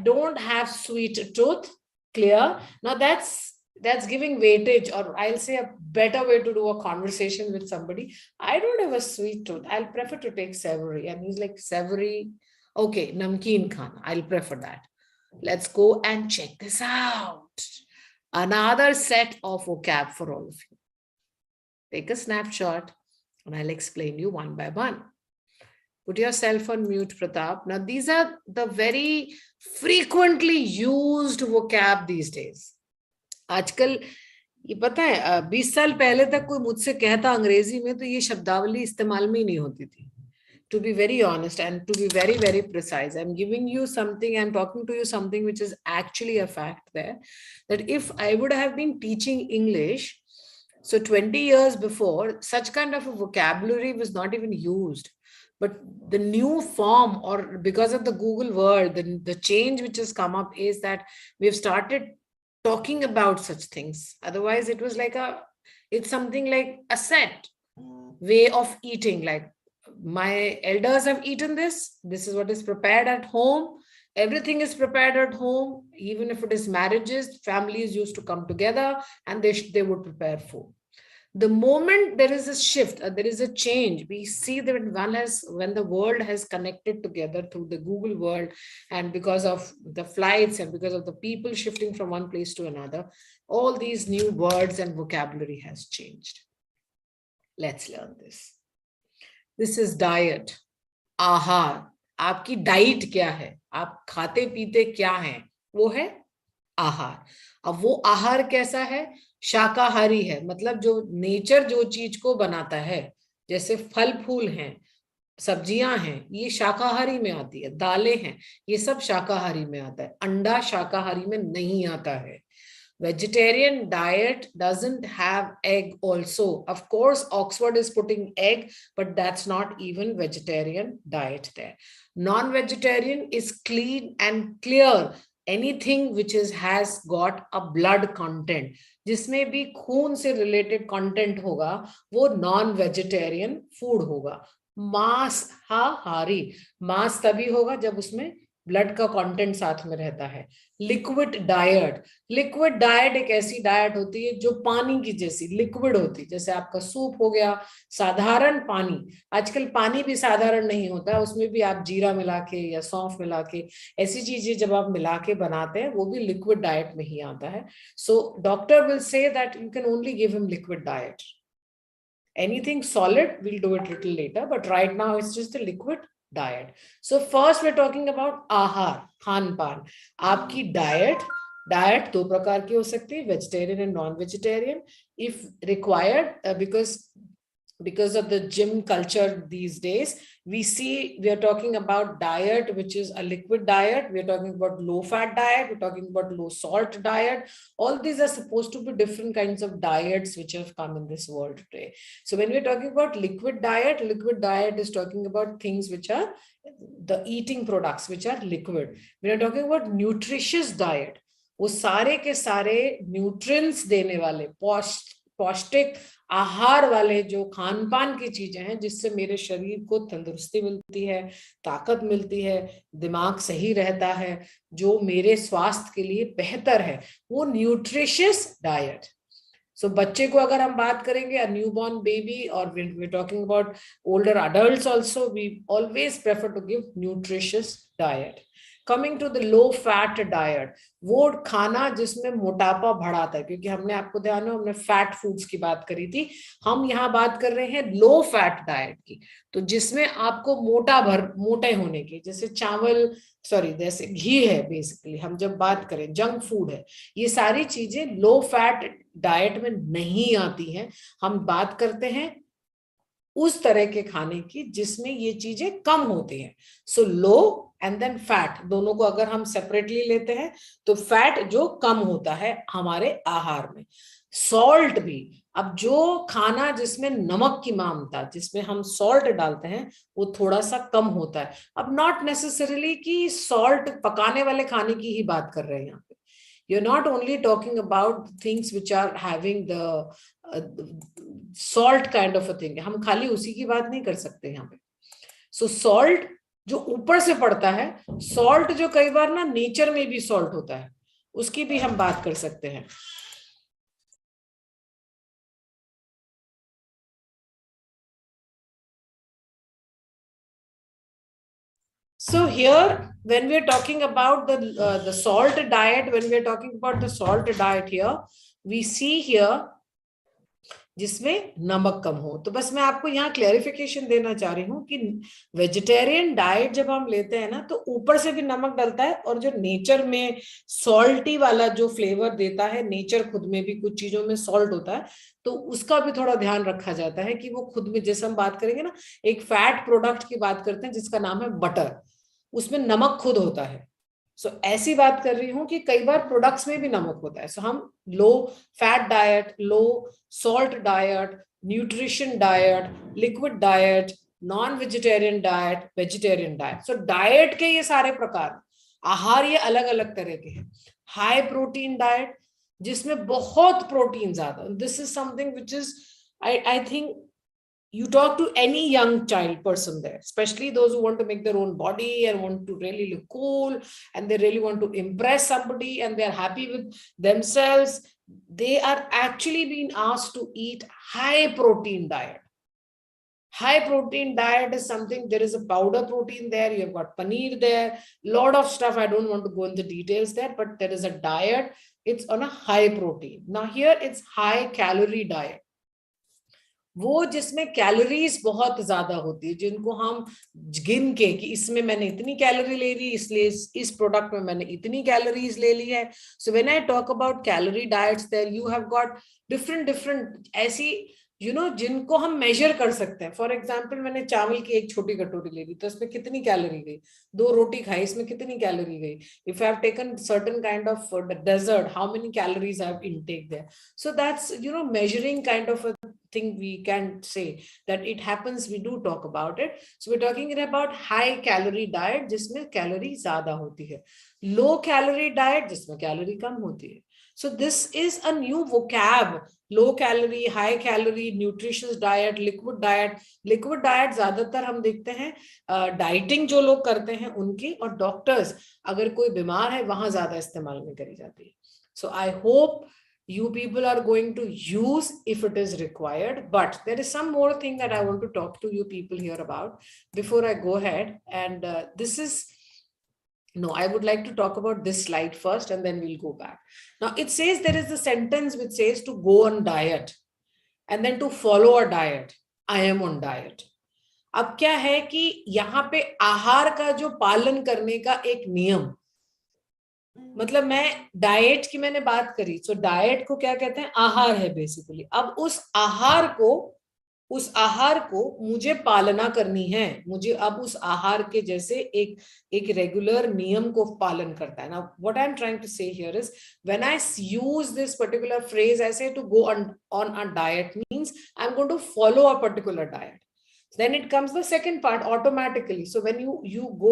don't have sweet tooth. Clear? Now that's giving weightage, or I'll say a better way to do a conversation with somebody. I don't have a sweet tooth. I'll prefer to take savory. And he's like, savory. Okay, namkeen khana. I'll prefer that. Let's go and check this out. Another set of vocab for all of you. Take a snapshot and I'll explain you one by one. Put yourself on mute, Pratap. Now, these are the very frequently used vocab these days. आजकल ये पता है 20 साल पहले तक कोई मुझसे कहता अंग्रेजी में तो ये शब्दावली इस्तेमाल में ही नहीं होती थी. To be very honest and to be very, very precise, I'm giving you something, I'm talking to you something which is actually a fact there, that if I would have been teaching English, so 20 years before, such kind of a vocabulary was not even used. But the new form, or because of the Google world, the change which has come up is that we've started talking about such things. Otherwise, it was like it's something like a set way of eating. Like, my elders have eaten this. This is what is prepared at home. Everything is prepared at home. Even if it is marriages, families used to come together and they would prepare food. The moment there is a shift, there is a change, we see that when the world has connected together through the Google world, and because of the flights and because of the people shifting from one place to another, all these new words and vocabulary has changed. Let's learn this. This is diet. आहार. आपकी diet क्या है? आप खाते पीते क्या हैं? वो है आहार. अब वो आहार कैसा है? शाकाहारी है. मतलब जो नेचर जो चीज को बनाता है, जैसे फल फूल हैं, सब्जियां हैं, ये शाकाहारी में आती है. दालें हैं, ये सब शाकाहारी में आता है. अंडा शाकाहारी में नहीं आता है. Vegetarian diet doesn't have egg also. Of course, Oxford is putting egg, but that's not even vegetarian diet there. Non-vegetarian is clean and clear. Anything which has got a blood content, जिसमें भी खून से related content होगा, वो non-vegetarian food होगा. मांसाहारी, मांस तभी होगा जब उसमें ब्लड का कंटेंट साथ में रहता है. Liquid diet. लिक्विड डाइट एक ऐसी डाइट होती है जो पानी की जैसी लिक्विड होती है. जैसे आपका सूप हो गया, साधारण पानी. आजकल पानी भी साधारण नहीं होता, उसमें भी आप जीरा मिला के या सौंफ मिला के, ऐसी चीजें जब आप मिला के बनाते हैं, वो भी लिक्विड डाइट में ही आता है. So doctor will say that you can only give him liquid diet. Anything solid, we'll do it a little later, but right now it's just a liquid diet. So first we're talking about आहार, खान पान. आपकी diet दो प्रकार की हो सकती है, vegetarian and non vegetarian. If required, because of the gym culture these days, we are talking about diet which is a liquid diet. We're talking about low fat diet, we're talking about low salt diet. All these are supposed to be different kinds of diets which have come in this world today. So when we're talking about liquid diet is talking about things which are the eating products which are liquid. When we're talking about nutritious diet, वो सारे के सारे nutrients देने वाले, पौष्टिक आहार वाले जो खान पान की चीजें हैं, जिससे मेरे शरीर को तंदुरुस्ती मिलती है, ताकत मिलती है, दिमाग सही रहता है, जो मेरे स्वास्थ्य के लिए बेहतर है, वो न्यूट्रिशियस डाइट. सो बच्चे को अगर हम बात करेंगे, अ न्यूबॉर्न बेबी, और we talking about older adults also, we always prefer to give nutritious diet. Coming to the low fat diet, वो खाना जिसमें मोटापा बढ़ाता है, क्योंकि हमने आपको ध्यान हो, हमने फैट फूड्स की बात करी थी, हम यहाँ बात कर रहे हैं लो फैट डाइट की. तो जिसमें आपको मोटे होने की, जैसे जैसे घी है, बेसिकली हम जब बात करें जंक फूड है, ये सारी चीजें लो फैट डाइट में नहीं आती हैं. हम बात करते हैं उस तरह के खाने की जिसमें ये चीजें कम होती हैं. सो लो एंड देन फैट, दोनों को अगर हम सेपरेटली लेते हैं तो फैट जो कम होता है हमारे आहार में. सॉल्ट भी, अब जो खाना जिसमें नमक की मात्रा, जिसमें हम सॉल्ट डालते हैं, वो थोड़ा सा कम होता है. अब नॉट नेसेसरीली कि सॉल्ट पकाने वाले खाने की ही बात कर रहे हैं यहाँ पे. You're not only talking about things which are having the salt kind of a thing. हम खाली उसी की बात नहीं कर सकते यहाँ पे. So salt जो ऊपर से पड़ता है, salt जो कई बार ना नेचर में भी salt होता है, उसकी भी हम बात कर सकते हैं. So here, when we are talking about the salt diet, when we are talking about the salt diet here, we see here जिसमें नमक कम हो. तो बस मैं आपको यहाँ क्लैरिफिकेशन देना चाह रही हूँ कि वेजिटेरियन डाइट जब हम लेते हैं ना, तो ऊपर से भी नमक डलता है, और जो नेचर में सॉल्टी वाला जो फ्लेवर देता है, नेचर खुद में भी कुछ चीजों में सॉल्ट होता है, तो उसका भी थोड़ा ध्यान रखा जाता है कि वो खुद में, जैसे हम बात करेंगे ना, एक फैट प्रोडक्ट की बात करते हैं जिसका नाम है बटर, उसमें नमक खुद होता है. सो ऐसी बात कर रही हूँ कि कई बार प्रोडक्ट्स में भी नमक होता है. सो हम लो फैट डाइट, लो salt diet, nutrition diet, liquid diet, non vegetarian diet, vegetarian diet. So diet के ये सारे प्रकार, आहार ये अलग अलग तरह के हैं. हाई प्रोटीन डाइट जिसमें बहुत प्रोटीन ज्यादा. This is something which is I think you talk to any young child person there, especially those who want to make their own body and want to really look cool and they really want to impress somebody and they're happy with themselves, they are actually being asked to eat high protein diet. High protein diet is something, there is a powder protein there, you have got paneer there, lot of stuff. I don't want to go into details there, but there is a diet, it's on a high protein. Now here it's high calorie diet, वो जिसमें calories बहुत ज्यादा होती है, जिनको हम गिन के कि इसमें मैंने इतनी कैलोरी ले ली, इसलिए इस प्रोडक्ट में मैंने इतनी कैलोरीज ले ली है. So when I talk about calorie diets, there you have got different ऐसी जिनको हम मेजर कर सकते हैं. फॉर एग्जाम्पल, मैंने चावल की एक छोटी कटोरी ले ली तो इसमें कितनी कैलोरी गई, 2 रोटी खाई इसमें कितनी कैलोरी गई. If I have taken certain kind of dessert, how many calories I have intake there. So that's measuring kind of a thing we can say that it happens, we do talk about it. So we're talking about high calorie diet जिसमें calorie ज्यादा होती है, low calorie diet जिसमें calorie कम होती है. So this is a new vocab, low calorie, high calorie, nutritious diet, liquid diet. Liquid diet ज्यादातर हम देखते हैं डाइटिंग जो लोग करते हैं उनकी, और डॉक्टर्स अगर कोई बीमार है वहां ज्यादा इस्तेमाल में करी जाती है. So I hope you people are going to use if it is required, but there is some more thing that I want to talk to you people here about before I go ahead. And this is, no, I would like to talk about this slide first and then we'll go back. Now it says, there is a sentence which says to go on diet and then to follow a diet. I am on diet. अब क्या है कि यहाँ पे आहार का जो पालन करने का एक नियम, मतलब मैं डाइट की मैंने बात करी, सो डाइट को क्या कहते हैं, आहार है बेसिकली. अब उस आहार को मुझे पालना करनी है, मुझे अब उस आहार के जैसे एक रेगुलर नियम को पालन करता है. ना what I am trying to say here is, when I use this particular phrase, I say to go on a diet means I am going to follow a particular diet. Then it comes the second part automatically. So when you go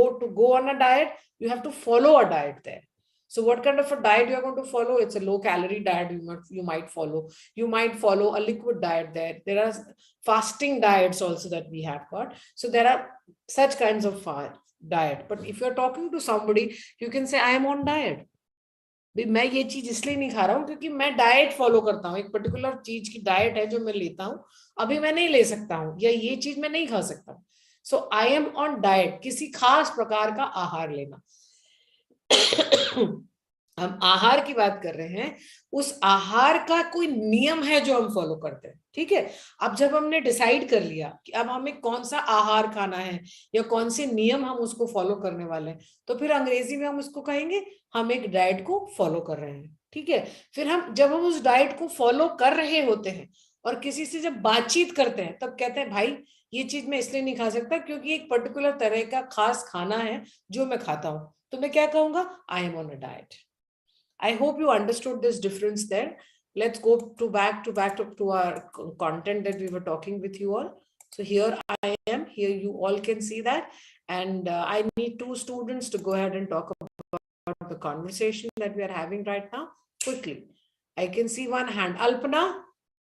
on a diet, you have to follow a diet there. So what kind of a diet you are going to follow? It's a low calorie diet. You might follow a liquid diet there. There are fasting diets also that we have got. So there are such kinds of diet. But if you're talking to somebody, you can say I am on diet. मैं ये चीज इसलिए नहीं खा रहा हूँ क्योंकि मैं डाइट फॉलो करता हूँ, एक पर्टिकुलर चीज की डाइट है जो मैं लेता हूँ, अभी मैं नहीं ले सकता हूँ, या ये चीज मैं नहीं खा सकता हूँ. सो आई एम ऑन डाइट, किसी खास प्रकार का आहार लेना. हम आहार की बात कर रहे हैं, उस आहार का कोई नियम है जो हम फॉलो करते हैं. ठीक है, अब जब हमने डिसाइड कर लिया कि अब हमें कौन सा आहार खाना है या कौन से नियम हम उसको फॉलो करने वाले हैं, तो फिर अंग्रेजी में हम उसको कहेंगे हम एक डाइट को फॉलो कर रहे हैं. ठीक है, फिर जब हम उस डाइट को फॉलो कर रहे होते हैं और किसी से जब बातचीत करते हैं तब कहते हैं भाई ये चीज मैं इसलिए नहीं खा सकता क्योंकि एक पर्टिकुलर तरह का खास खाना है जो मैं खाता हूं, तो मैं क्या कहूंगा, I am on a diet. I hope you understood this difference there. Let's go back to our content that we were talking with you all. So here I am, here you all can see that, and I need 2 students to go ahead and talk about the conversation that we are having right now quickly. I can see one hand. Alpana,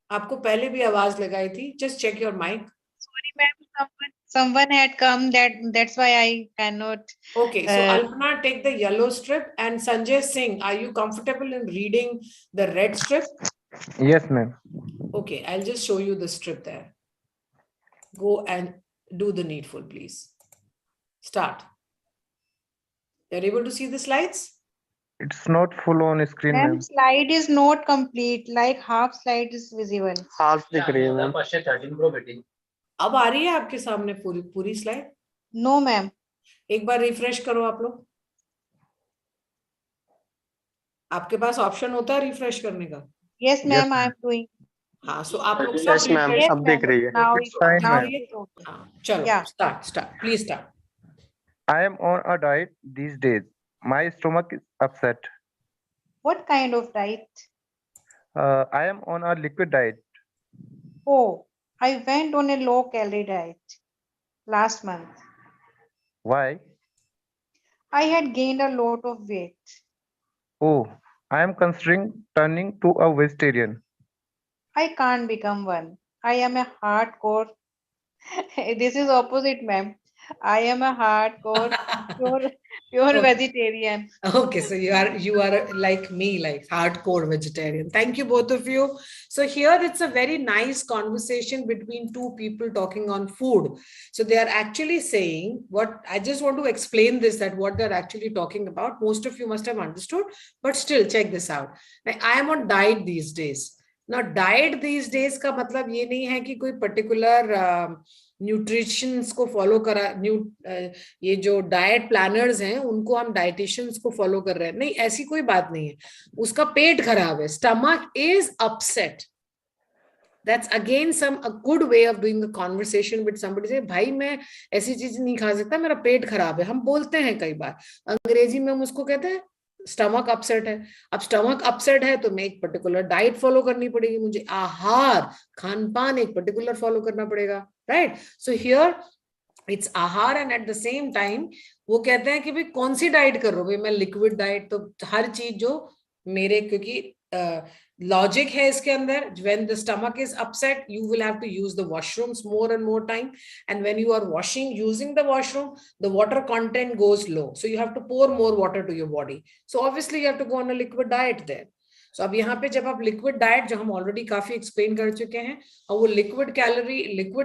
आपको पहले भी आवाज लगाई थी, just check your mic. Sorry ma'am, someone had come, that's why I cannot. Okay, so Alpana, take the yellow strip, and Sanjay Singh, are you comfortable in reading the red strip? Yes, ma'am. Okay, I'll just show you the strip there. Go and do the needful, please. Start. You're able to see the slides? It's not full on screen, Ma'am, ma'am. slide is not complete, like half slide is visible. half दिख रही है ma'am. अब आ रही है आपके सामने पूरी slide? No ma'am. एक बार रिफ्रेश करो आप लोग. आपके पास ऑप्शन होता है रिफ्रेश करने का? Yes ma'am, I am doing. हाँ, सो आप लोग Yes ma'am, अब दिख रही है. Now It's fine, now ma'am. it is okay. हाँ, चलो Yeah. start, please start. I am on a diet these days. My stomach is upset. What kind of diet? I am on a liquid diet. Oh, I went on a low calorie diet. last month. Why? I had gained a lot of weight. Oh, I am considering turning to a vegetarian. I can't become one. I am a hardcore. This is opposite, ma'am. I am a hardcore pure Okay. vegetarian. Okay, so you are like me, like hardcore vegetarian. Thank you, both of you. So here it's a very nice conversation between two people talking on food. So they are actually saying what I just want to explain this, that what they're actually talking about. Most of you must have understood, but still check this out. Like, I am on diet these days. Now, diet these days का मतलब ये नहीं है कि कोई particular nutritions को follow करा ये जो डाइट प्लानर्स हैं उनको हम डाइटिशियंस को फॉलो कर रहे हैं, नहीं, ऐसी कोई बात नहीं है. उसका पेट खराब है, stomach is upset. That's again a good way of doing a conversation with somebody. Say, भाई मैं ऐसी चीज नहीं खा सकता, मेरा पेट खराब है. हम बोलते हैं कई बार, अंग्रेजी में हम उसको कहते हैं स्टमक अपसेट है. अब स्टमक अपसेट है तो मैं एक पर्टिकुलर डाइट फॉलो करनी पड़ेगी, मुझे आहार खान पान एक पर्टिकुलर फॉलो करना पड़ेगा, राइट? सो हियर इट्स आहार and at the same time वो कहते हैं कि भाई कौन सी डाइट कर रहे हो, भाई मैं लिक्विड डाइट, तो हर चीज जो मेरे, क्योंकि लॉजिक है इसके अंदर, when the stomach is upset you will have to use the washrooms more and more time, and when you are using the washroom, the water content goes low, so you have to pour more water to your body, so obviously you have to go on a liquid diet there. So अब यहाँ पे जब आप liquid diet, जो हम already काफी explain कर चुके हैं, और वो लिक्विड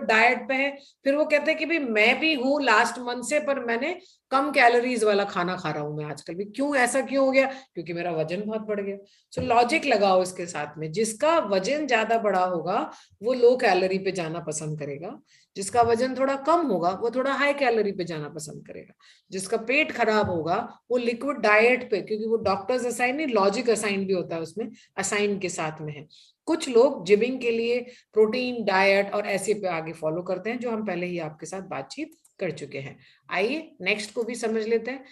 डाइट पे है, फिर वो कहते हैं कि भाई मैं भी हूँ लास्ट मंथ से, पर मैंने कम कैलोरीज वाला खाना खा रहा हूं मैं आजकल भी. क्यों, ऐसा क्यों हो गया? क्योंकि मेरा वजन बहुत बढ़ गया. सो लॉजिक लगाओ इसके साथ में, जिसका वजन ज्यादा बड़ा होगा वो लो कैलोरी पे जाना पसंद करेगा, जिसका वजन थोड़ा कम होगा वो थोड़ा हाई कैलोरी पे जाना पसंद करेगा, जिसका पेट खराब होगा वो लिक्विड डाइट पे, क्योंकि वो डॉक्टर्स असाइन नहीं, लॉजिक असाइन भी होता है उसमें, असाइन के साथ में है. कुछ लोग जिमिंग के लिए प्रोटीन डाइट और ऐसे पे आगे फॉलो करते हैं, जो हम पहले ही आपके साथ बातचीत कर चुके हैं. आइए नेक्स्ट को भी समझ लेते हैं.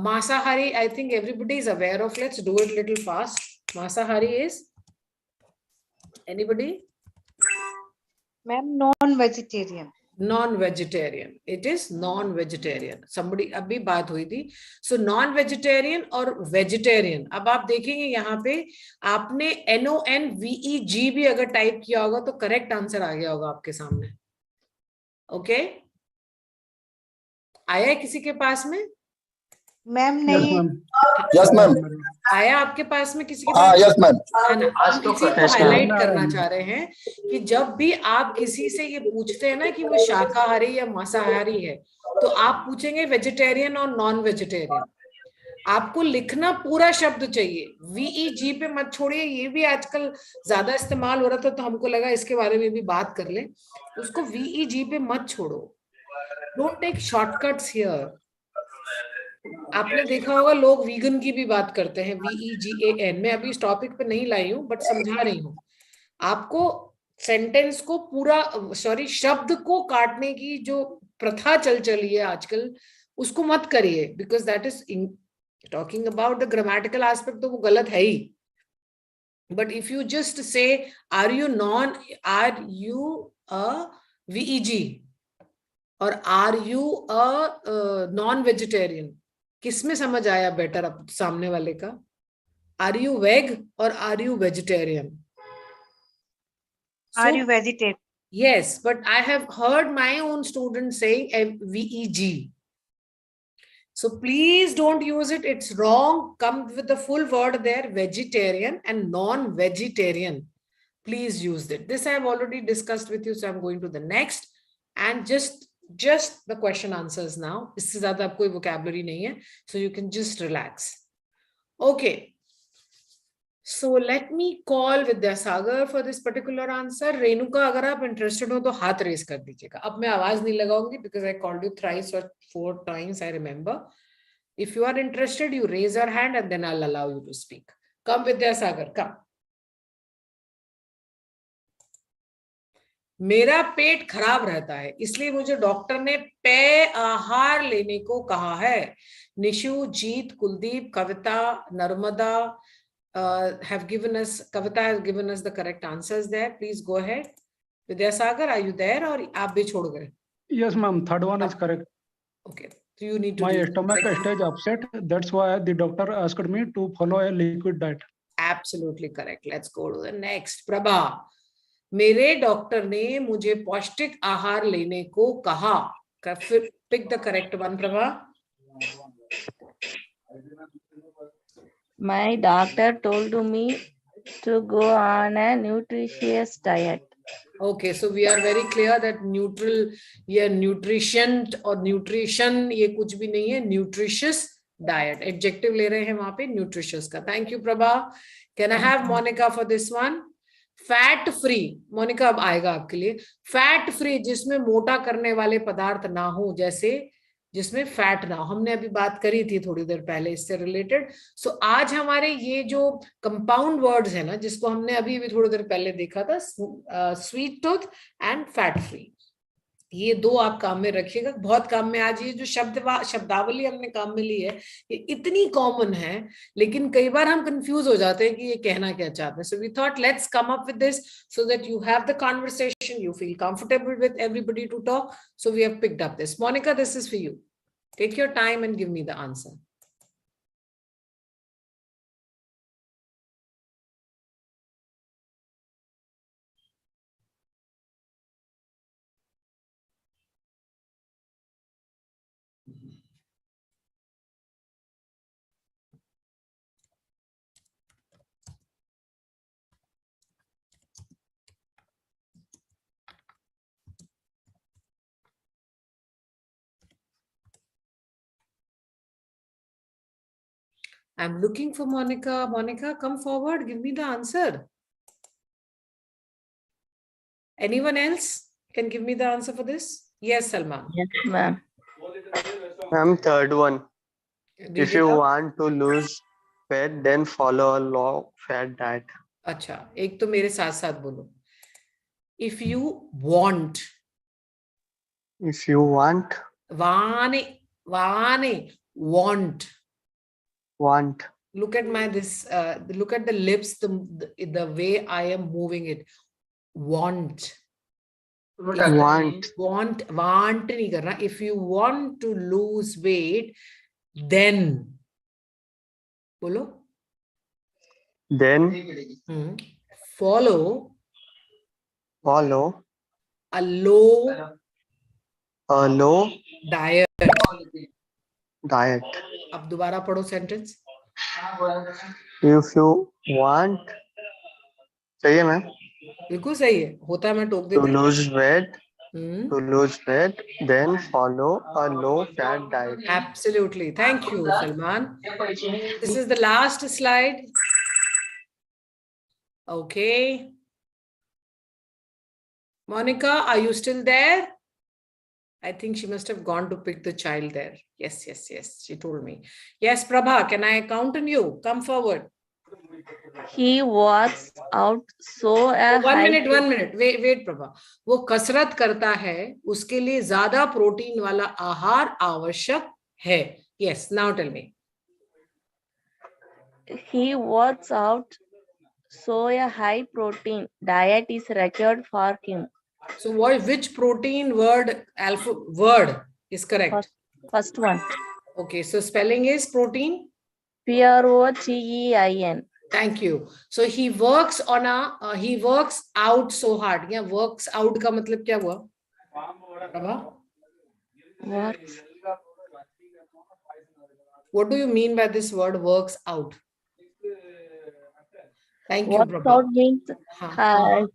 मांसाहारी, I think everybody is aware of, let's do it little fast. मांसाहारी is anybody? Ma'am non-vegetarian. Non-vegetarian, it is non-vegetarian. somebody, अभी बात हुई थी. So non-vegetarian और vegetarian, अब आप देखेंगे यहाँ पे आपने NONVEG भी अगर टाइप किया होगा तो करेक्ट आंसर आ गया होगा आपके सामने. ओके, आया है किसी के पास में? मैम नहीं. Yes ma'am. आया आपके पास में किसी के हाँ पास? Yes ma'am. है ना? हम किसी को हाईलाइट करना चाह रहे हैं कि जब भी आप किसी से ये पूछते हैं ना कि वो शाकाहारी या मांसाहारी है, तो आप पूछेंगे वेजिटेरियन और नॉन वेजिटेरियन. आपको लिखना पूरा शब्द चाहिए, VEG पे मत छोड़िए. ये भी आजकल ज्यादा इस्तेमाल हो रहा था, तो हमको लगा इसके बारे में भी बात कर ले. उसको VEG पे मत छोड़ो. Don't take shortcuts here. आपने देखा होगा लोग वीगन की भी बात करते हैं, VEGAN. मैं अभी इस टॉपिक पे नहीं लाई हूं, बट समझा रही हूं आपको. सेंटेंस को पूरा, सॉरी, शब्द को काटने की जो प्रथा चली है आजकल, उसको मत करिए, because that is talking about the grammatical aspect, तो वो गलत है ही. But if you just say are you a VEG और are you a non vegetarian, किसमें समझ आया बेटर अब सामने वाले का? आर यू वेग और are you vegetarian? Are you vegetarian? Yes, but I have heard my own students saying VEG. So please don't use it. It's wrong. Come with the full word there, vegetarian and non-vegetarian. Please use it. This I have already discussed with you, so I'm going to the next. And just the question answers now. इससे ज़्यादा अब कोई vocabulary नहीं है, so you can just relax. Okay. So let me call Vidyasagar for this particular answer. Renuka, अगर आप interested हो तो हाथ raise कर दीजिएगा. अब मैं आवाज नहीं लगाऊंगी because I called you thrice or 4 times, I remember. If you are interested, you raise your hand and then I'll allow you to speak. Come Vidyasagar, come. मेरा पेट खराब रहता है, इसलिए मुझे डॉक्टर ने पेय आहार लेने को कहा है. निशु, जीत, कुलदीप, कविता, Narmada have given us, Kavita has given us the correct answers there. Please go ahead. Vidyasagar, are you there or आप भी छोड़ गए? Yes, ma'am. Third one is correct. Okay, so you need to My read stomach it. stage upset. That's why the doctor asked me to follow a liquid diet. Absolutely correct. Let's go to the next. Prabha, मेरे doctor ने मुझे पौष्टिक आहार लेने को कहा. फिर pick the correct one, Prabha. My doctor told me to go on a nutritious diet. Okay, so we are very clear that neutral, yeah, nutrition or nutrition, ये कुछ भी नहीं है. Nutritious diet. Adjective ले रहे हैं वहाँ पे nutritious का. Thank you, Prabha. Can I have Monica for this one? Fat free. Monica अब आएगा आपके लिए. Fat free जिसमें मोटा करने वाले पदार्थ ना हो, जैसे जिसमें फैट ना हो. हमने अभी बात करी थी थोड़ी देर पहले इससे रिलेटेड. सो आज हमारे ये जो कंपाउंड वर्ड्स है ना, जिसको हमने अभी भी थोड़ी देर पहले देखा था, sweet tooth and fat free, ये दो आप काम में रखिएगा. बहुत काम में. आज ये जो शब्दावली हमने काम में ली है, ये इतनी कॉमन है, लेकिन कई बार हम कंफ्यूज हो जाते हैं कि ये कहना क्या चाहते हैं. So we thought let's come up with this so that you have the conversation, you feel comfortable with everybody to talk. So we have picked up this. Monica, this is for you. Take your time and give me the answer. I'm looking for Monica. Monica, come forward. Give me the answer. Anyone else can give me the answer for this? Yes, Salman. Yes, ma'am. Ma'am, third one. Read If it you out. want to lose fat, then follow a low fat diet. अच्छा, एक तो मेरे साथ साथ बोलो. If you want. If you want. Want. Want. Look at my this. Look at the lips. The way I am moving it. Want. Want. Want नहीं करना. If you want to lose weight, then. बोलो. Then. Follow. A low diet. अब दोबारा पढ़ो sentence. If you want. सही है ma'am. बिल्कुल सही है. होता है मैं टोक To देती. lose weight. To lose weight, then follow a low fat diet. Absolutely. Thank you, Salman. This is the last slide. Okay. Monica, are you still there? I think she must have gone to pick the child there. Yes. She told me. Yes, Prabha, can I count on you? Come forward. He works out so a One high minute. Wait, Prabha. वो कसरत करता है, उसके लिए ज्यादा protein वाला आहार आवश्यक है. Yes, now tell me. He works out so a high protein diet is required for him. So which protein word is correct? First one. Okay, so spelling is protein? PROTEIN. Thank you. So he works he works out so hard. Yeah, works out का मतलब क्या हुआ? What do you mean by this word works out? Thank you, Works out means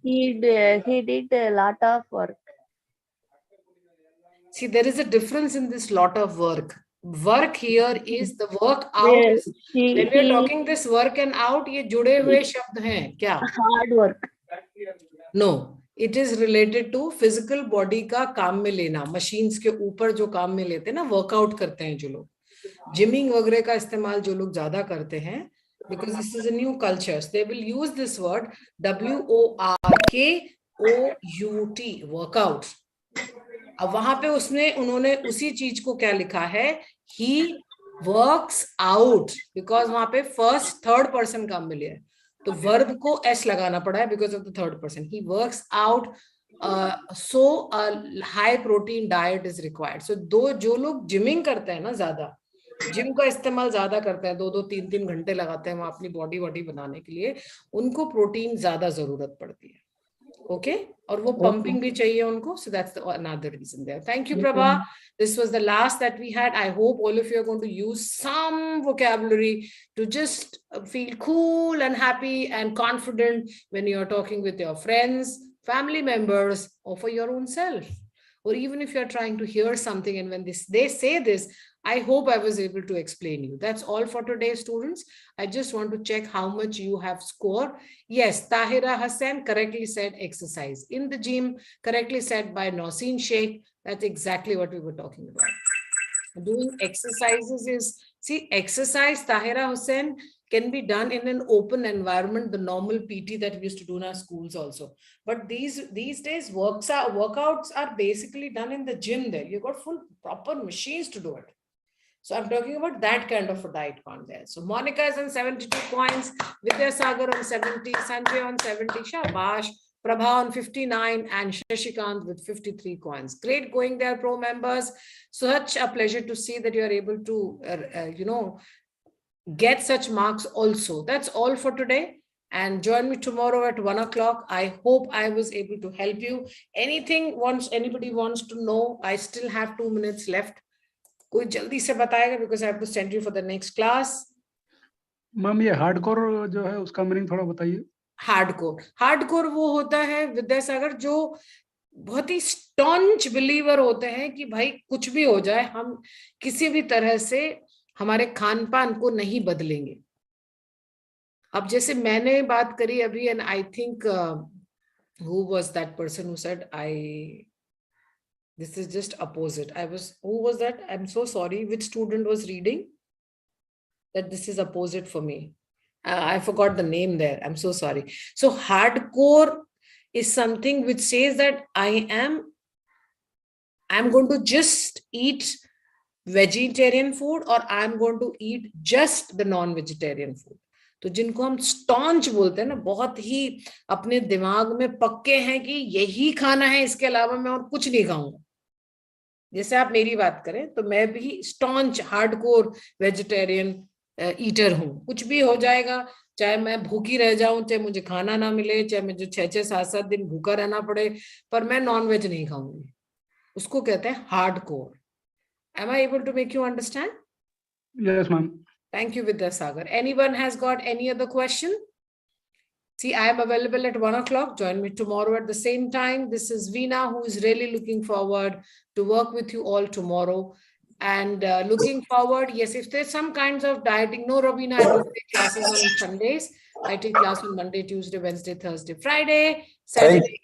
he did a lot of work. See, there is a difference in this lot of work. Work here is the work out. Well, when we are talking this work and out, ये जुड़े हुए शब्द हैं क्या? Hard work. No, it is related to physical body का काम में लेना. Machines के ऊपर जो काम में लेते हैं ना, workout करते हैं जो लोग. Gymming वगैरह का इस्तेमाल जो लोग ज्यादा करते हैं, because this is a new culture. So they will use this word WORKOUT, workout. अब वहां पे उन्होंने उसी चीज को क्या लिखा है? He works out, because वहां पे first third person काम में लिया है, तो verb को s लगाना पड़ा है because of the third person. He works out So a high protein diet is required. So जो लोग जिमिंग करते हैं ना, ज्यादा जिम का इस्तेमाल ज्यादा करते हैं, 2-3 घंटे लगाते हैं वहां अपनी बॉडी बनाने के लिए, उनको प्रोटीन ज्यादा जरूरत पड़ती है. Okay, और वो pumping भी चाहिए उनको. So that's another reason there. Thank you, Prabha. This was the last that we had. I hope all of you are going to use some vocabulary to just feel cool and happy and confident when you are talking with your friends, family members, or for your own self. Or even if you're trying to hear something and when they say this, I hope I was able to explain you. That's all for today, students. I just want to check how much you have scored. Yes, Tahira Hassan correctly said exercise in the gym, correctly said by Nausin Sheikh. That's exactly what we were talking about. Doing exercises is, see, exercise, Tahira Hussain, can be done in an open environment, the normal PT that we used to do in our schools also. But these days, workouts are basically done in the gym there. You've got full proper machines to do it. So I'm talking about that kind of a diet content. So Monica is on 72 points, Vidya Sagar on 70, Sanjay on 70, Shabash, Prabha on 59, and Shashikant with 53 coins. Great going there, pro members. Such a pleasure to see that you are able to, get such marks also. That's all for today. And join me tomorrow at 1 o'clock. I hope I was able to help you. Anybody wants to know, I still have 2 minutes left. कोई जल्दी से बताएगा because I have to send you for the next class. Ma'am ये hardcore जो है उसका meaning थोड़ा बताइए. हार्डकोर वो होता है विद्यासागर जो बहुत ही स्टॉन्च बिलीवर होते हैं कि भाई कुछ भी हो जाए हम किसी भी तरह से हमारे खान पान को नहीं बदलेंगे. अब जैसे मैंने बात करी अभी and I think who was that person who said this is just opposite. Who was that? I'm so sorry. Which student was reading that this is opposite for me? I forgot the name there. I'm so sorry. So hardcore is something which says that I'm going to just eat vegetarian food or I'm going to eat just the non-vegetarian food. तो जिनको हम staunch बोलते हैं ना, बहुत ही अपने दिमाग में पक्के हैं कि यही खाना है, इसके अलावा मैं और कुछ नहीं खाऊंगा. जैसे आप मेरी बात करें तो मैं भी स्टॉन्च हार्डकोर वेजिटेरियन ईटर हूं. कुछ भी हो जाएगा, चाहे मैं भूखी रह जाऊं, चाहे मुझे खाना ना मिले, चाहे मुझे 6-7 दिन भूखा रहना पड़े, पर मैं नॉन वेज नहीं खाऊंगी. उसको कहते हैं hardcore. Am I able to make you understand? Yes, ma'am. Thank you, Vidyasagar. Anyone has got any other question? See, I am available at 1 o'clock. Join me tomorrow at the same time. This is Veena, who is really looking forward to work with you all tomorrow. And looking forward, yes, if there's some kinds of dieting, no, Rabina, I don't take classes on Sundays. I take class on Monday, Tuesday, Wednesday, Thursday, Friday, Saturday.